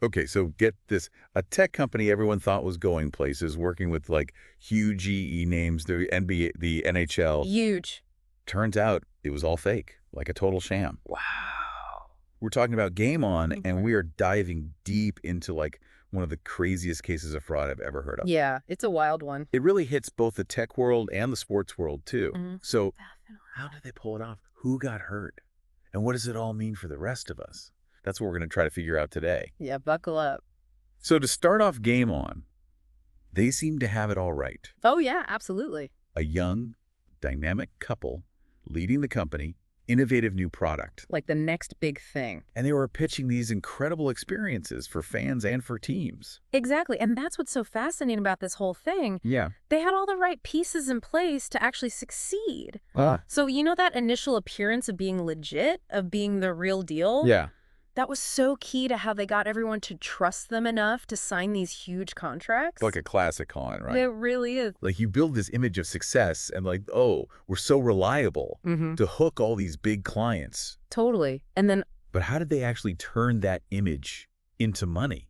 Okay, so get this. A tech company everyone thought was going places, working with like huge GE names, the NBA, the NHL. Huge. Turns out it was all fake, like a total sham. Wow. We're talking about GameOn, and Mhm. we are diving deep into like one of the craziest cases of fraud I've ever heard of. Yeah, it's a wild one. It really hits both the tech world and the sports world too. Mhm. So Definitely. how did they pull it off? Who got hurt? And what does it all mean for the rest of us? That's what we're going to try to figure out today. Yeah, buckle up. So to start off GameOn, they seem to have it all right. Oh, yeah, absolutely. A young, dynamic couple leading the company, innovative new product. Like the next big thing. And they were pitching these incredible experiences for fans and for teams. Exactly. And that's what's so fascinating about this whole thing. Yeah. They had all the right pieces in place to actually succeed. Ah. So, you know that initial appearance of being legit, of being the real deal? Yeah. That was so key to how they got everyone to trust them enough to sign these huge contracts. Like a classic con, right? It really is. Like you build this image of success and like, oh, we're so reliable to hook all these big clients. Totally. And then, But how did they actually turn that image into money?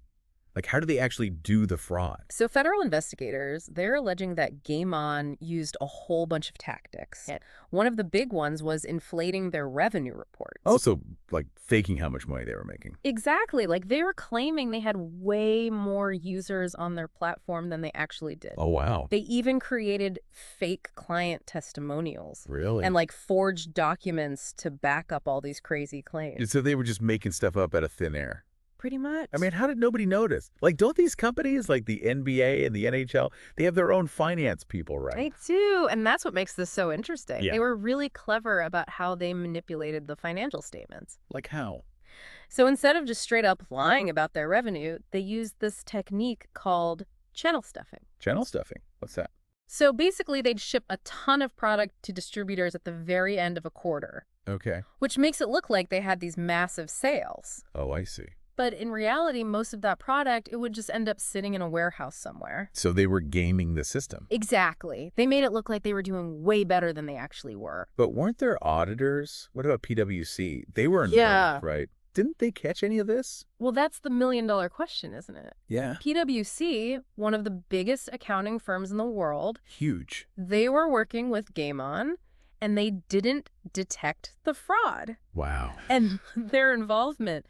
Like, how did they actually do the fraud? so federal investigators, they're alleging that GameOn used a whole bunch of tactics. Yeah. One of the big ones was inflating their revenue reports. Also, like faking how much money they were making. Exactly. Like they were claiming they had way more users on their platform than they actually did. Oh, wow. They even created fake client testimonials Really? and like forged documents to back up all these crazy claims. So they were just making stuff up out of thin air. Pretty much. I mean, how did nobody notice? Like, don't these companies like the NBA and the NHL, they have their own finance people, right? They do. And that's what makes this so interesting. Yeah. They were really clever about how they manipulated the financial statements. Like how? So instead of just straight up lying about their revenue, they used this technique called channel stuffing. Channel stuffing. What's that? So basically, they'd ship a ton of product to distributors at the very end of a quarter, Okay. which makes it look like they had these massive sales. Oh, I see. But in reality, most of that product, it would just end up sitting in a warehouse somewhere. So they were gaming the system. Exactly. They made it look like they were doing way better than they actually were. But weren't there auditors? What about PwC? They were involved, Yeah. right? Didn't they catch any of this? Well, that's the million-dollar question, isn't it? Yeah. PwC, one of the biggest accounting firms in the world, Huge. they were working with GameOn, and they didn't detect the fraud. Wow. And their involvement,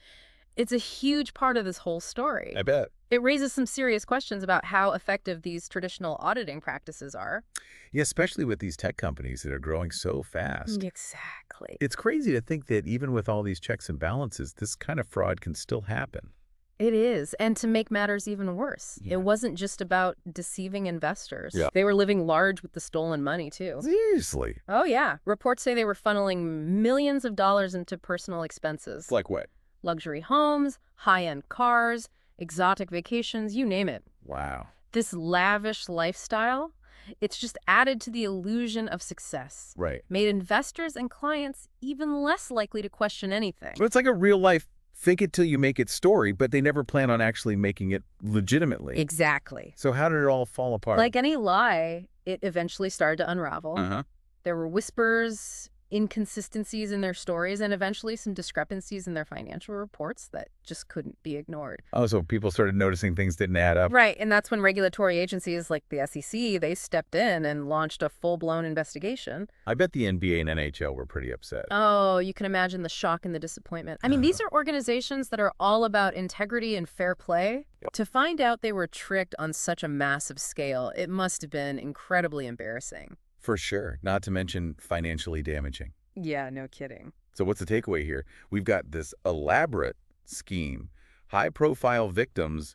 it's a huge part of this whole story. I bet. It raises some serious questions about how effective these traditional auditing practices are. Yeah, especially with these tech companies that are growing so fast. Exactly. It's crazy to think that even with all these checks and balances, this kind of fraud can still happen. It is. And to make matters even worse, Yeah. it wasn't just about deceiving investors. Yeah. They were living large with the stolen money, too. Seriously? Oh, yeah. Reports say they were funneling millions of dollars into personal expenses. Like what? Luxury homes, high-end cars, exotic vacations, you name it. Wow. This lavish lifestyle, it's just added to the illusion of success. Right. Made investors and clients even less likely to question anything. But it's like a real life fake it till you make it story, but they never plan on actually making it legitimately. Exactly. So how did it all fall apart? Like any lie, it eventually started to unravel. Uh-huh. There were whispers, inconsistencies in their stories, and eventually some discrepancies in their financial reports that just couldn't be ignored. Oh, so people started noticing things didn't add up. Right, and that's when regulatory agencies like the SEC, they stepped in and launched a full-blown investigation. I bet the NBA and NHL were pretty upset. Oh, you can imagine the shock and the disappointment. I mean, these are organizations that are all about integrity and fair play. Yep. To find out they were tricked on such a massive scale, it must have been incredibly embarrassing. For sure. Not to mention financially damaging. Yeah, no kidding. So what's the takeaway here? We've got this elaborate scheme, high-profile victims,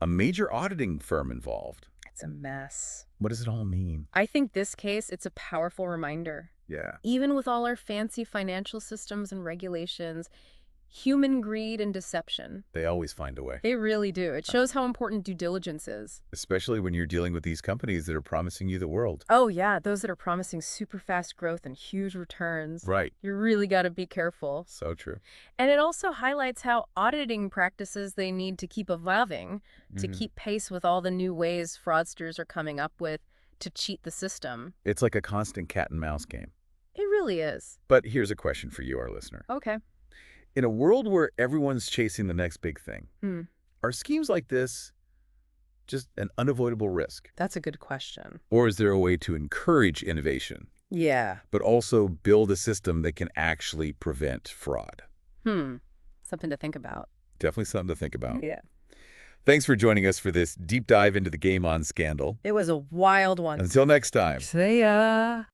a major auditing firm involved. It's a mess. What does it all mean? I think this case, it's a powerful reminder. Yeah. Even with all our fancy financial systems and regulations, human greed and deception, They always find a way. they really do. It shows how important due diligence is. Especially when you're dealing with these companies that are promising you the world. Oh, yeah, those that are promising super fast growth and huge returns. Right. You really got to be careful. So true. And it also highlights how auditing practices they need to keep evolving to keep pace with all the new ways fraudsters are coming up with to cheat the system. It's like a constant cat and mouse game. It really is. But here's a question for you, our listener. Okay. In a world where everyone's chasing the next big thing, Are schemes like this just an unavoidable risk? That's a good question. Or is there a way to encourage innovation, Yeah. but also build a system that can actually prevent fraud? Something to think about. Definitely something to think about. Yeah. Thanks for joining us for this deep dive into the GameOn scandal. It was a wild one. Until next time. See ya.